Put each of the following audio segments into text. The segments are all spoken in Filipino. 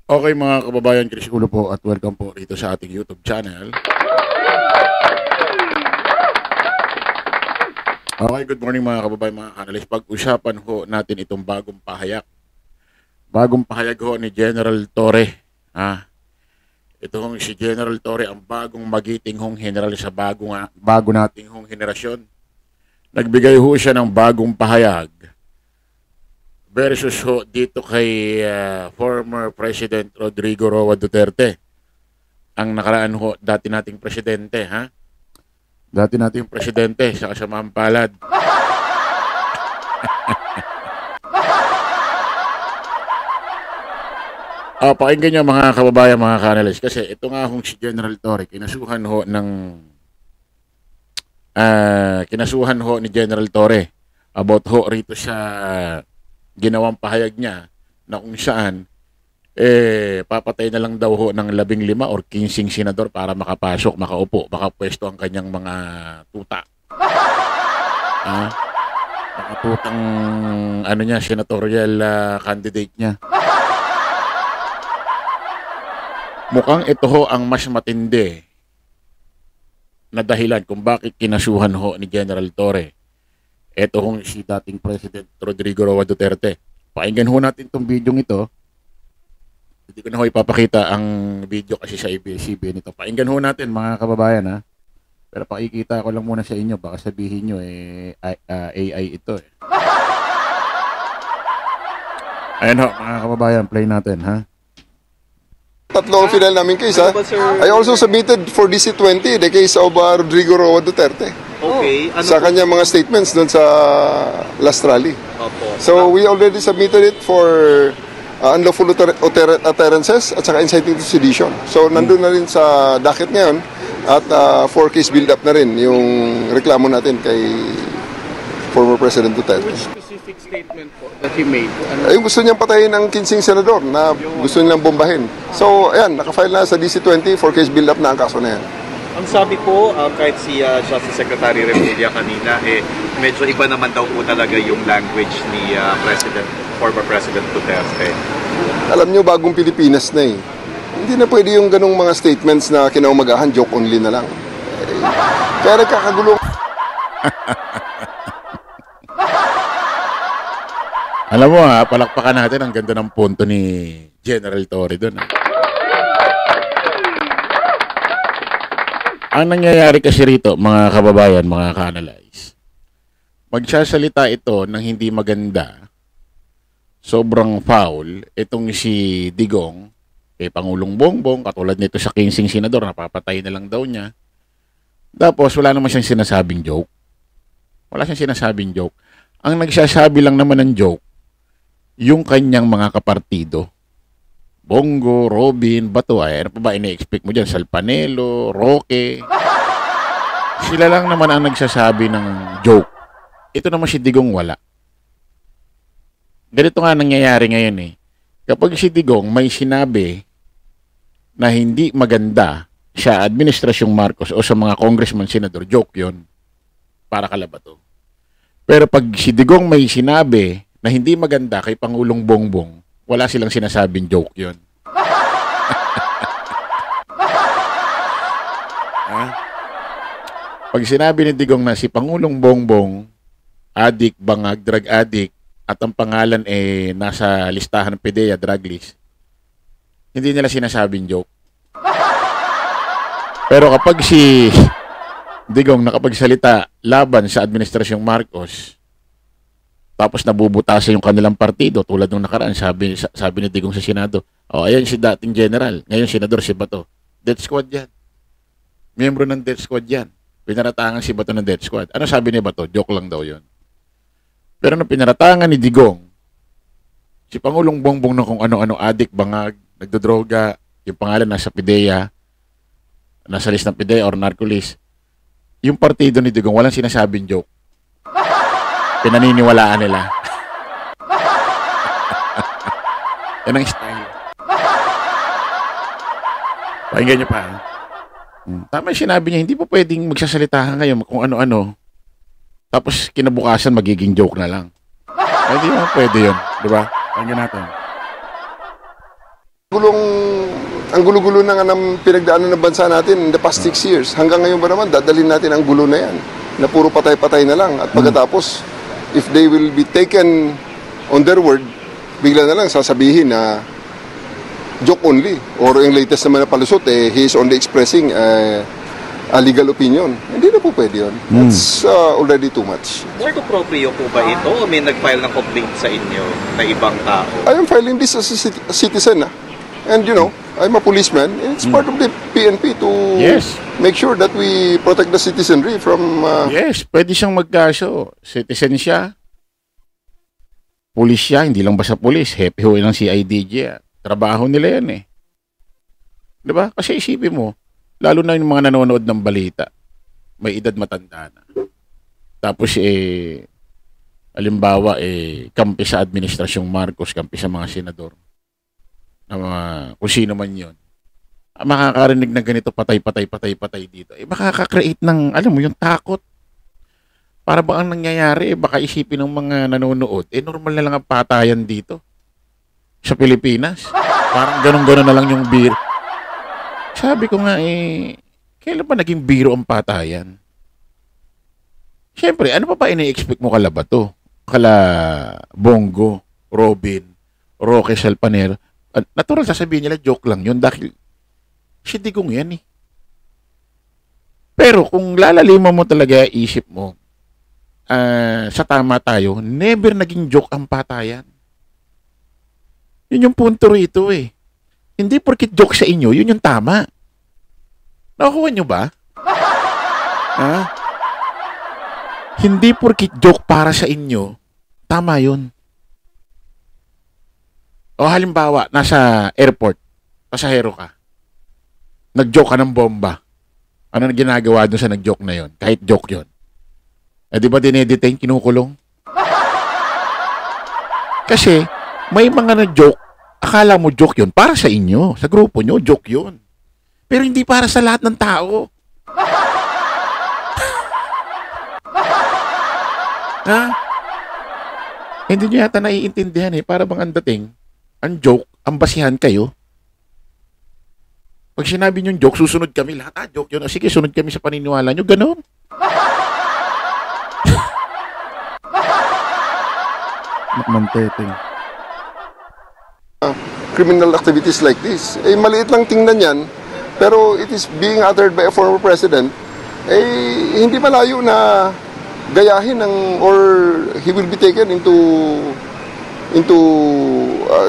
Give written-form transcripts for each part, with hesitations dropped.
Okay mga kababayan, Chris Ulo po at welcome po rito sa ating YouTube channel. Okay, good morning mga kababayan, mga analyst. Pag-usapan ho natin itong bagong pahayag. Bagong pahayag ho ni General Torre. Ito hong si General Torre ang bagong magiting hong general sa bago nating hong henerasyon. Nagbigay ho siya ng bagong pahayag versus ho dito kay former President Rodrigo Roa Duterte. Ang nakaraan ho, dati nating presidente, ha? Dati nating presidente sa kasamaang palad. Pakinggan nyo mga kababayan, mga kanalist, kasi ito nga hong si General Torre, kinasuhan ho ni General Torre about ho rito sa ginawang pahayag niya na kung saan papatay na lang daw ho ng 15 or 15 senador para makapasok, makaupo, makapwesto ang kanyang mga tuta. Makatutang niya, senatorial candidate niya. Mukhang ito ho ang mas matindi na dahilan kung bakit kinasuhan ho ni General Torre. Ito hong si dating President Rodrigo Roa Duterte. Pakinggan ho natin itong video ito. Hindi ko na ho ipapakita ang video kasi sa ABS-CBN ito. Pakinggan ho natin mga kababayan, ha. Pero pakikita ko lang muna sa inyo. Baka sabihin nyo AI ito. Ayan ho mga kababayan, play natin, ha. Tatlo ang final namin case, ha? I also submitted for DC-20 the case of Rodrigo Roa Duterte. Okay. Sa kanya mga statements doon sa last rally. Opo. So we already submitted it for unlawful utterances at saka inciting to sedition. So nandun na rin sa docket ngayon at for case build-up na rin yung reklamo natin kay former President Duterte. Which specific statement po that he made? Ay, gusto niyang patayin ng 15 senador na gusto nilang bombahin. So, ayan, nakafile na sa DC-20 for case build-up na ang kaso na yan. Ang sabi po, kahit si Justice Secretary Remulla kanina, medyo iba naman daw po talaga yung language ni former President Duterte. Alam niyo, bagong Pilipinas na eh. Hindi na pwede yung ganong mga statements na kinaumagahan, joke only na lang. Kaya nagkakagulo. Alam mo palakpakan natin ang ganda ng punto ni General Torre doon. Ang nangyayari kasi rito, mga kababayan, mga ka-analyze, magsasalita ito ng hindi maganda, sobrang foul, itong si Digong, Pangulong Bongbong, katulad nito sa 15 senador, napapatay na lang daw niya. Tapos, wala naman siyang sinasabing joke. Wala siyang sinasabing joke. Ang nagsasabi lang naman ng joke, yung kanyang mga kapartido. Bongo, Robin, Bato, ano pa ba ina-expect mo dyan? Salpanelo, Roque. Sila lang naman ang nagsasabi ng joke. Ito naman si Digong wala. Ganito nga nangyayari ngayon eh. Kapag si Digong may sinabi na hindi maganda sa Administrasyong Marcos o sa mga congressman, senador, joke yon para kalabato. Pero pag si Digong may sinabi na hindi maganda kay Pangulong Bongbong, wala silang sinasabing joke yun. Pag sinabi ni Digong na si Pangulong Bongbong, adik, bangag, drug addict, at ang pangalan nasa listahan ng PDEA, drug list, hindi nila sinasabing joke. Pero kapag si Digong nakapagsalita laban sa Administrasyong Marcos, tapos nabubutasan yung kanilang partido tulad nung nakaraan, sabi ni Digong sa Senado, ayan si dating general, ngayon senador si Bato. Death squad yan. Miyembro ng death squad yan. Pinaratangan si Bato ng death squad. Ano sabi ni Bato? Joke lang daw yun. Pero nung pinaratangan ni Digong, si Pangulong Bongbong na kung ano-ano, adik, bangag, nagdodroga, yung pangalan nasa PDEA, nasa list ng PDEA or narco-list, yung partido ni Digong, walang sinasabing joke. Pinaniniwalaan nila. Yan ang style. Pakinggan nyo pa. Tama yung sinabi niya, hindi po pwedeng magsasalita ngayon kung ano-ano. Tapos kinabukasan magiging joke na lang. Hindi mo pwede yun. Diba? Pakinggan natin. Ang gulo-gulo na nga ng pinagdaanan ng bansa natin in the past 6 years. Hanggang ngayon ba naman, dadalhin natin ang gulo na yan, na puro patay-patay na lang. At pagkatapos, if they will be taken on their word, bigla na lang sasabihin na joke only. Or yung latest naman na palusot, he is only expressing a legal opinion. Hindi na po pwede yun. That's already too much. Sir, proprio po ba ito o may nag-file ng complaint sa inyo na ibang tao? I am filing this as a citizen. And you know, I'm a policeman. It's part of the PNP to make sure that we protect the citizenry from... Yes, pwede siyang magkaso. Citizen siya. Pulis siya, hindi lang basta pulis. Hepe ho ng CIDG. Trabaho nila yan eh. Diba? Kasi isipin mo, lalo na yung mga nanonood ng balita, may edad matanda na. Tapos halimbawa kampi sa administrasyong Marcos, kampi sa mga senador, na mga kung sino man yun, makakarinig ng ganito patay dito. Makaka-create ng, alam mo, yung takot. Para ba ang nangyayari, baka isipin ng mga nanonood, normal na lang ang patayan dito sa Pilipinas. Parang ganun-ganun na lang yung beer. Sabi ko nga kailan ba naging biro ang patayan? Siyempre, ano pa ba ini-expect mo kala Bato? Kala Bongo, Robin, Roque Salpanero? Natural sasabihin nila joke lang yun dahil si Digong yan eh. Pero kung lalaliman mo talaga isip mo, sa tama tayo, never naging joke ang patayan. Yun yung punto rito eh. Hindi porkit joke sa inyo, yun yung tama. Nakukuha nyo ba? Hindi porkit joke para sa inyo, tama yun. O halimbawa, nasa airport, pasahero ka, nag-joke ka ng bomba. Ano na ginagawa doon sa nag-joke na yun? Kahit joke yun. Di ba dinedetain, kinukulong? Kasi, may mga na-joke, akala mo joke yun, para sa inyo, sa grupo nyo, joke yun. Pero hindi para sa lahat ng tao. Hindi nyo yata naiintindihan para bang ang dating, ang joke, ang basihan kayo. Pag sinabi nyo joke, susunod kami lahat, joke yun. Sige, sunod kami sa paniniwala nyo, ganun. Magmanteteng. Criminal activities like this. Maliit lang tingnan yan, pero it is being uttered by a former president, hindi malayo na gayahin or he will be taken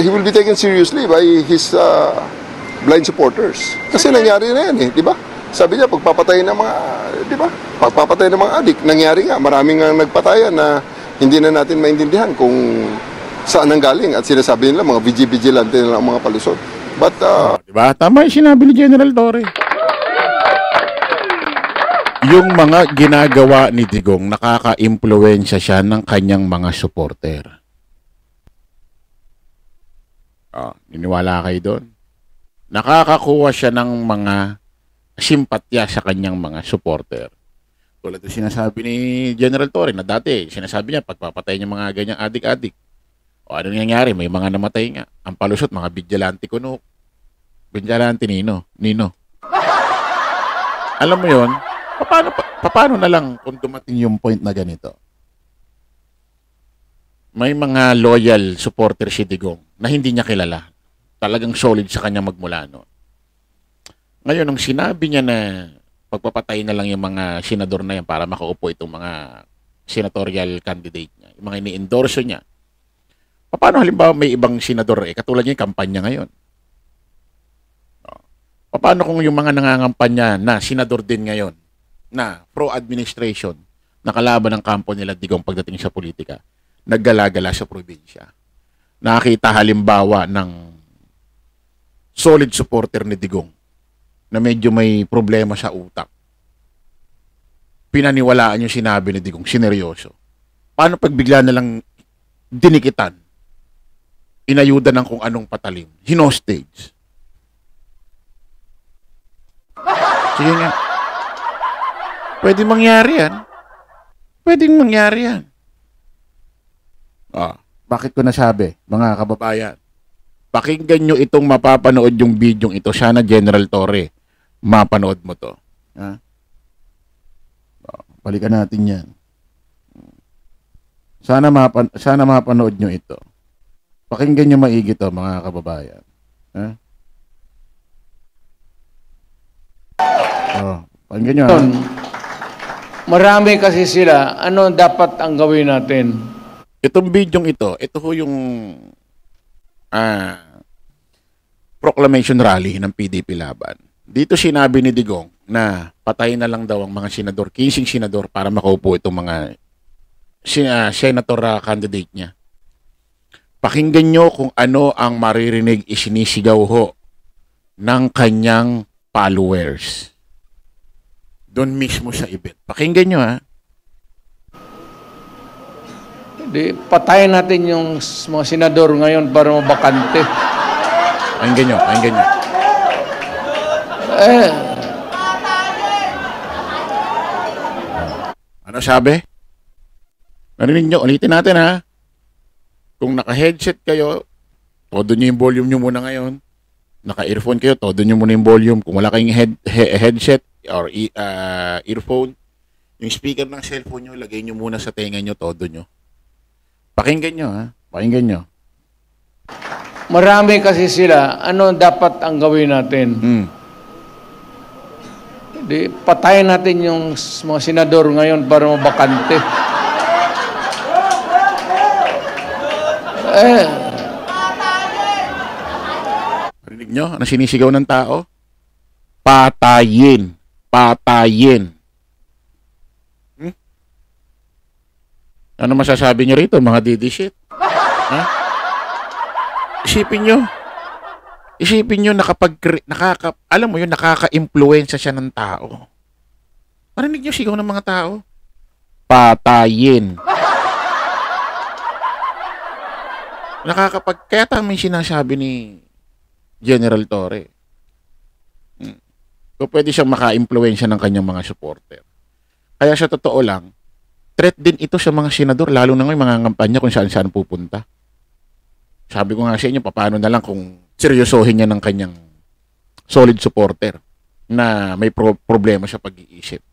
he will be taken seriously by his blind supporters. Kasi nangyari na yan di ba? Sabi niya, pagpapatay ng mga, di ba? Pagpapatay ng mga adik, nangyari nga, maraming nga nagpatayan na hindi na natin maintindihan kung saan ang galing at sinasabi nila mga vigilante na mga palusot. But diba? Tama yung sinabi ni General Torre. Yung mga ginagawa ni Digong, nakaka-impluwensya siya ng kanyang mga supporter. Niniwala kayo doon? Nakakakuha siya ng mga simpatya sa kanyang mga supporter. Tulad yung sinasabi ni General Torre na dati, sinasabi niya, pagpapatay niya mga ganyang adik-adik. O ano nangyayari? May mga namatay nga. Ang palusot, mga vigilante kuno. Vigilante Nino. Alam mo yon? Paano na lang kung dumating yung point na ganito? May mga loyal supporter si Digong na hindi niya kilala. Talagang solid sa kanya magmula noon. Ngayon, nung sinabi niya na pagpapatay na lang yung mga senador na yan para makaupo itong mga senatorial candidate niya, yung mga ini-endorse niya, paano halimbawa may ibang senador katulad niya yung kampanya ngayon? Paano kung yung mga nangangampanya na senador din ngayon na pro-administration na kalaban ng kampo nila Digong pagdating sa politika, naggalagala sa probinsya? Nakita halimbawa ng solid supporter ni Digong na medyo may problema sa utak. Pinaniwalaan yung sinabi ni Digong, sineryoso. Paano pag bigla na lang dinikitan, inayuda ng kung anong patalim, hinostage? Sige nga. Pwedeng mangyari yan. Pwedeng mangyari yan. Bakit ko nasabi, mga kababayan? Pakinggan nyo itong mapapanood yung video ito. Sana General Torre, mapanood mo to. Ha? Balikan natin yan. Sana mapanood nyo ito. Pakinggan nyo maigi to, mga kababayan. Ha? Pakinggan nyo. Ha? Marami kasi sila. Ano dapat ang gawin natin? Itong video ito ho yung proclamation rally ng PDP Laban. Dito sinabi ni Digong na patayin na lang daw ang mga senador, 15 senador para makaupo itong mga senator candidate niya. Pakinggan nyo kung ano ang maririnig isinisigaw ho ng kanyang followers. Doon mismo sa event. Pakinggan nyo, ha. Di, patayin natin yung mga senador ngayon para mabakante. Pakinggan nyo, pakinggan nyo. Ano sabi? Narinig nyo, ulitin natin, ha. Kung naka-headset kayo, todo nyo yung volume nyo muna ngayon. Naka-earphone kayo, todo nyo muna yung volume. Kung wala kayong headset or earphone, yung speaker ng cellphone nyo, lagay nyo muna sa tenga nyo, todo nyo. Pakinggan nyo, ha? Pakinggan nyo. Marami kasi sila. Ano dapat ang gawin natin? Di, patayin natin yung mga senador ngayon para mabakante. Parinig nyo? Ano sinisigaw ng tao? Patayin. Patayin. Ano masasabi nyo rito, mga didishit? Ha? Isipin nyo. Isipin nyo alam mo yun, nakaka-impluensya siya ng tao. Parinig nyo sigaw ng mga tao? Patayin. Kaya tama yung sinasabi ni General Torre. So, pwede siyang maka-impluensya ng kanyang mga supporter. Kaya sa totoo lang, threat din ito sa mga senador, lalo na ngayon mga kampanya kung saan-saan pupunta. Sabi ko nga sa inyo, paano na lang kung seryosohin niya ng kanyang solid supporter na may problema sa pag-iisip.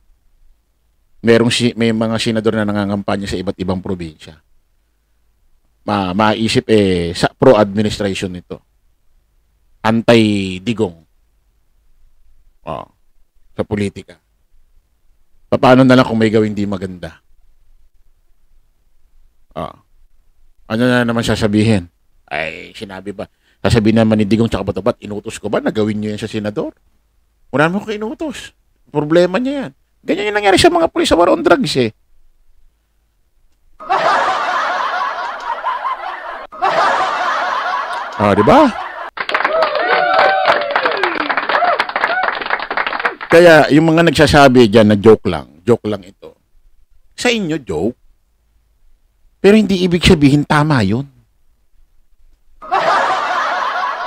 May mga senador na nangangampanya sa iba't ibang probinsya. Maisip sa pro-administration nito. Anti-digong. Sa politika. Paano na lang kung may gawin di maganda? Ano na naman sasabihin? Ay, sinabi ba? Sasabihin naman ni Digong tsaka Bato, inutos ko ba na gawin nyo yan sa senador? Wala naman ko inutos. Problema niya yan. Ganyan yung nangyari sa mga pulis sa war on drugs eh. Di ba? Kaya yung mga nagsasabi dyan na joke lang ito. Sa inyo, joke. Pero hindi ibig sabihin tama yun.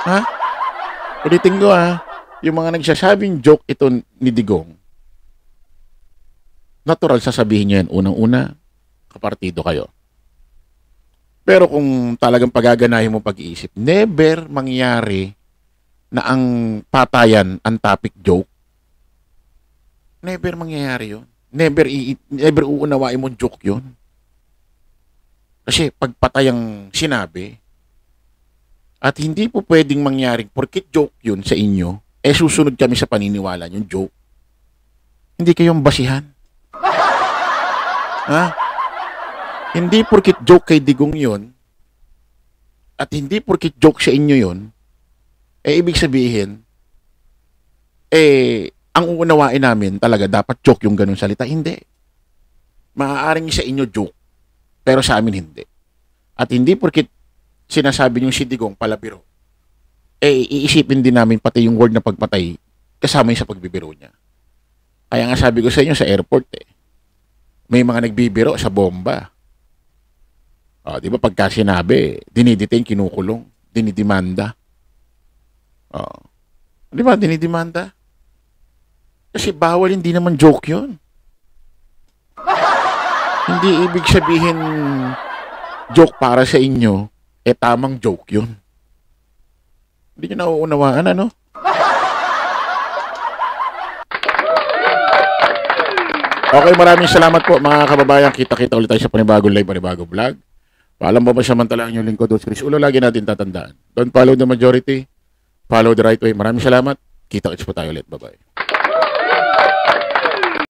Ha? Ulitin ko, ha? Yung mga nagsasabing joke ito ni Digong, natural sasabihin nyo yan. Unang-una, kapartido kayo. Pero kung talagang pagaganahin mo pag-iisip, never mangyari na ang patayan ang topic joke. Never mangyayari yun. Never uunawain mo joke yun. Kasi pagpatay ang sinabi, at hindi po pwedeng mangyaring porkit joke yun sa inyo, susunod kami sa paniniwala yung joke. Hindi kayong basihan. Ha? Hindi porkit joke kay Digong yun, at hindi porkit joke sa inyo yun, ibig sabihin, ang uunawain namin talaga dapat joke yung ganun salita. Hindi. Maaaring sa inyo joke, pero sa amin hindi. At hindi porkit sinasabi niyong si Digong palabiro, iisipin din namin pati yung word na pagpatay kasama yung sa pagbibiro niya. Kaya nga sabi ko sa inyo sa airport, may mga nagbibiro sa bomba. Di ba pagka sinabi, dinidetain, kinukulong, dinidemanda. Di ba, dinidemanda? Kasi bawal, hindi naman joke yun. Hindi ibig sabihin joke para sa inyo, tamang joke yun. Hindi nyo nauunawaan, ano? Okay, maraming salamat po mga kababayan. Kita-kita ulit tayo sa panibagong live, panibagong vlog. Paalam mo ba samantala ang inyong lingkod, Chris Ulo, lagi natin tatandaan. Don't follow the majority, follow the right way. Maraming salamat. Kita-kits po tayo ulit. Bye-bye.